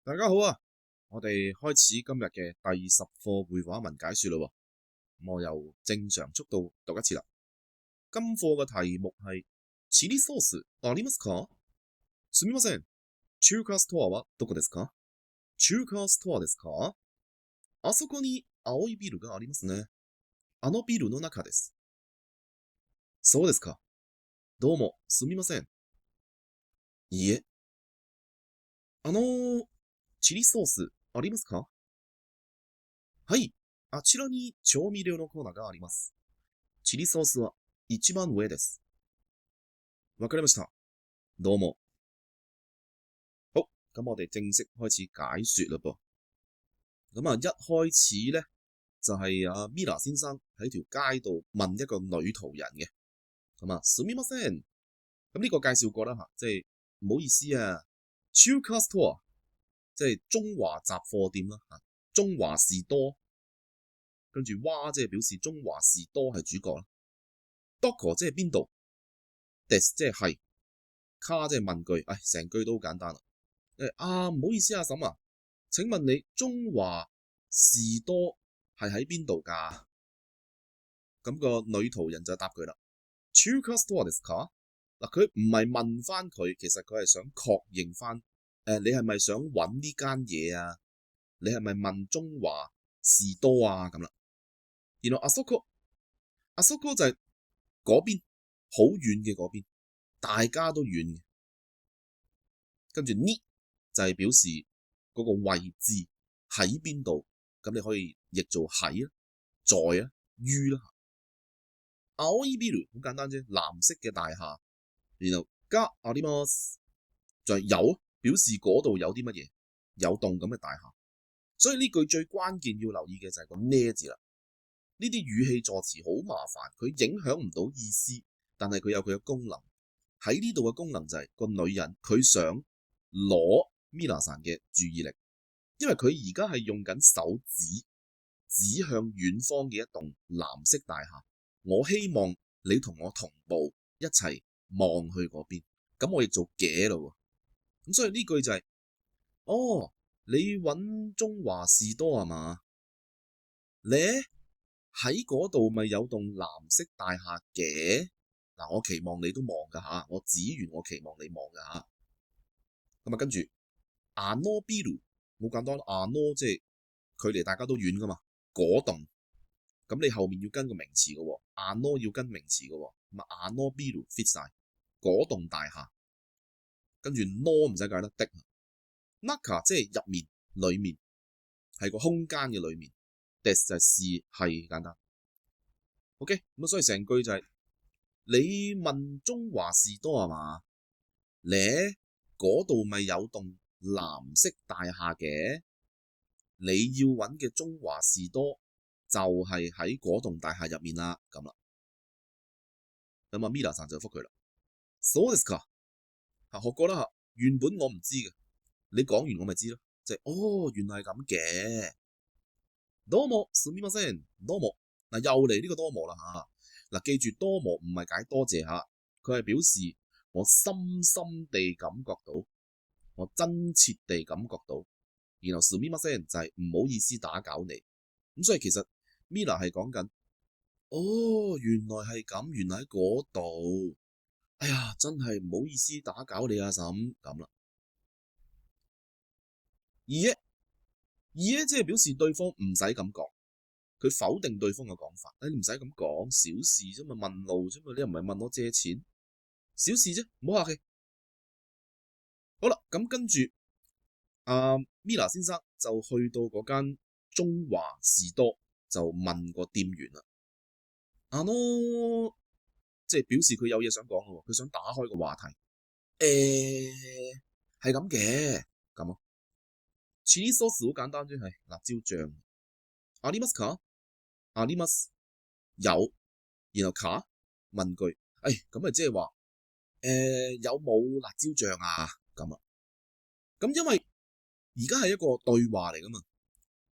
大家好啊！我哋開始今日嘅第10課會話文解說啦。咁我由正常速度讀一次啦。今課嘅題目係チリソースありますか？すみません。中華ストアはどこですか？中華ストアですか？あそこに青いビルがありますね。あのビルの中です。そうですか。どうもすみません。いいえ。チリソースありますか？はい。あちらに調味料のコーナーがあります。チリソースは一番上です。わかりました。どうも。好，咁我哋正式開始解說啦噃。咁啊，一開始咧就係阿 Mila 先生喺條街度問一個女途人嘅。咁啊，すみません。咁呢個介紹過啦嚇，即係唔好意思啊。中華ストア即係中華雜貨店啦嚇，中華士多。跟住哇即係表示中華士多係主角啦。どこ即係邊度？です即係卡即係問句，成句都好簡單啦。唔好意思啊，嬸啊，請問你中華士多係喺邊度㗎？咁個女途人就答佢啦，中華ストアですか？嗱，佢唔係問翻佢，其實佢係想確認翻，你係咪想揾呢間嘢啊？你係咪問中華士多啊？咁啦，然後あそこ就係嗰邊，好遠嘅嗰邊，大家都遠嘅。跟住呢就係表示嗰個位置喺邊度，咁你可以譯做喺啊、在啊、於啦。青いビル好簡單啫，藍色嘅大廈，然後があります就係有，表示嗰度有啲乜嘢，有棟咁嘅大廈。所以呢句最關鍵要留意嘅就係個呢字啦。呢啲語氣助詞好麻煩，佢影響唔到意思，但係佢有佢嘅功能。喺呢度嘅功能就係個女人佢想攞 Mila さん嘅注意力，因為佢而家係用緊手指向遠方嘅一棟藍色大廈。我希望你同我同步一齊望去嗰邊，咁我亦做嘅咯。咁所以呢句就係，你揾中華士多係嘛？你喺嗰度咪有棟藍色大廈嘅？嗱，我期望你都望㗎吓，我指完我期望你望㗎吓。咁啊，跟住あのビル好簡單，あの即係距離大家都遠㗎嘛，嗰棟。咁你後面要跟個名詞嘅喎，あの要跟名詞嘅喎，咁啊あのビル fit 晒嗰棟大廈，跟住no唔使解啦，的中即係入面、裡面，係個空間嘅裡面，です就係簡單。OK，咁所以成句就係、你問中華士多係嘛？你嗰度咪有棟藍色大廈嘅？你要揾嘅中華士多就係喺嗰棟大廈入面啦，咁啦。咁啊 Mila さん就覆佢啦，そうですか。學過啦，原本我唔知嘅，你講完我咪知咯，即係原來係咁嘅。どうもすみません，どうも嗱又嚟呢個多麼啦嚇，嗱記住多麼唔係解多謝嚇，佢係表示我深深地感覺到，我真切地感覺到，然後すみません就係唔好意思打攪你，咁所以其實 Mila 係講緊，原來係咁，原來喺嗰度，哎呀真係唔好意思打攪你阿嬸咁啦。即係表示對方唔使咁講，佢否定對方嘅講法。你唔使咁講，小事啫嘛，問路啫嘛，你又唔係問我借錢，小事啫，唔好客氣。好啦，咁跟住Mila 先生就去到嗰間中華士多，就問個店員啦。即係表示佢有嘢想講咯，佢想打開個話題。係咁嘅，咁咯。チリソース好簡單啫，係辣椒醬。ありますか？あります有，然後卡問句，咁咪即係話有冇辣椒醬啊？咁啊，咁因為而家係一個對話嚟噶嘛，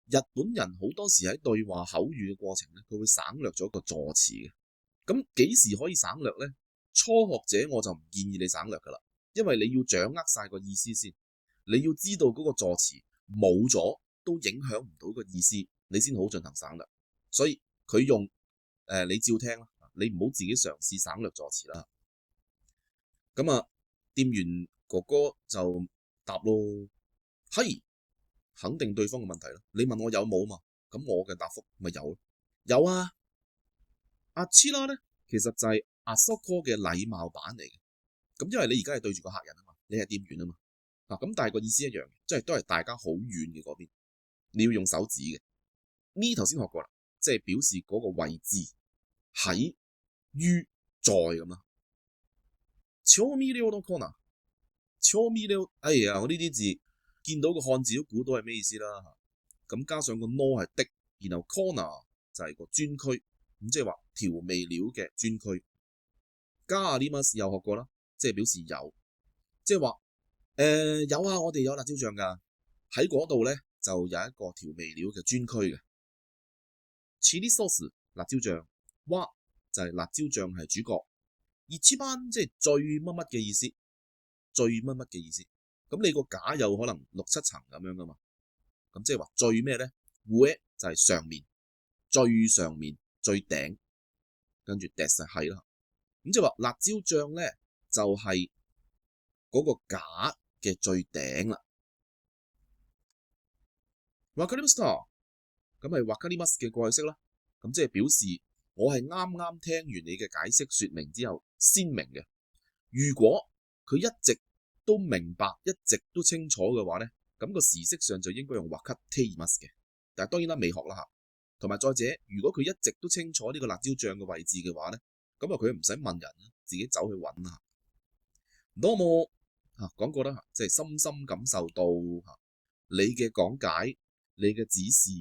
日本人好多時喺對話口語嘅過程咧，佢會省略咗個助詞嘅。咁幾時可以省略咧？初學者我就唔建議你省略噶啦，因為你要掌握晒個意思先。你要知道嗰個助詞冇咗都影響唔到個意思，你先好進行省略。所以佢用你照聽啦，你唔好自己嘗試省略助詞啦。咁啊，店員哥哥就答咯，係，肯定對方嘅問題咯。你問我有冇嘛？咁我嘅答覆咪有咯，有啊。阿黐啦咧，其實就係阿叔哥嘅禮貌版嚟嘅。咁因為你而家係對住個客人啊嘛，你係店員啊嘛。咁但係個意思一樣，即係都係大家好遠嘅嗰邊，你要用手指嘅。呢頭先學過啦，即係表示嗰個位置喺於在咁啦。調味料のコーナー，調味料，哎呀，我呢啲字見到個漢字都估到係咩意思啦。咁加上個 no 係的，然後 corner 就係個專區，咁即係話調味料嘅專區。加あります又學過啦，即係表示有，即係話有啊，我哋有辣椒醬噶，喺嗰度咧就有一個調味料嘅專區嘅。チリソース辣椒醬，哇就係辣椒醬係主角。一番即係最乜乜嘅意思，最乜乜嘅意思。咁你個架有可能6、7層咁樣噶嘛？咁即係話最咩咧？上就係上面，最上面最頂，跟住 des 係啦。咁即係話辣椒醬咧就係嗰個架嘅最頂啦。わかりました。咁係わかります嘅過去式啦。咁即係表示我係啱啱聽完你嘅解釋說明之後先明嘅。如果佢一直都明白，一直都清楚嘅話咧，咁個時式上就應該用わかっています嘅。但係當然啦，未學啦吓。同埋再者，如果佢一直都清楚呢個辣椒醬嘅位置嘅話咧，咁啊佢唔使問人，自己走去揾啦。どうも講過啦，即係深深感受到你嘅講解，你嘅指示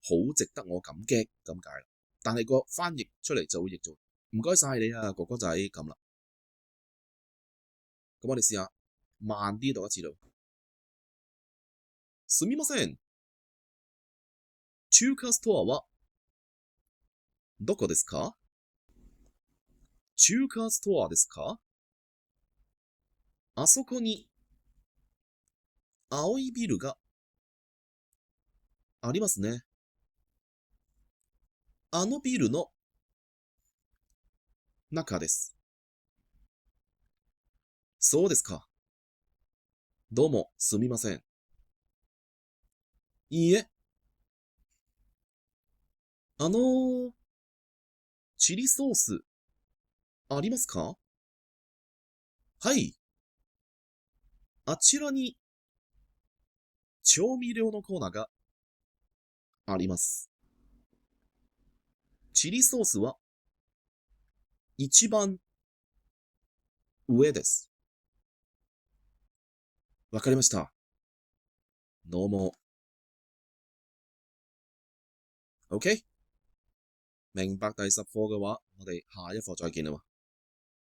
好值得我感激咁解啦。但係個翻譯出嚟就會譯做唔該晒你啊，哥哥仔咁啦。咁我哋試下慢啲讀一次咯。すみません。中華ストアはどこですか？中華ストアですか？あそこに青いビルがありますね。あのビルの中です。そうですか。どうもすみません。いいえ。チリソースありますか？はい。あちらに調味料のコーナーがあります。チリソースは一番上です。わかりました。どうも。OK？ 明白第10課嘅話，我哋下一課再見啦。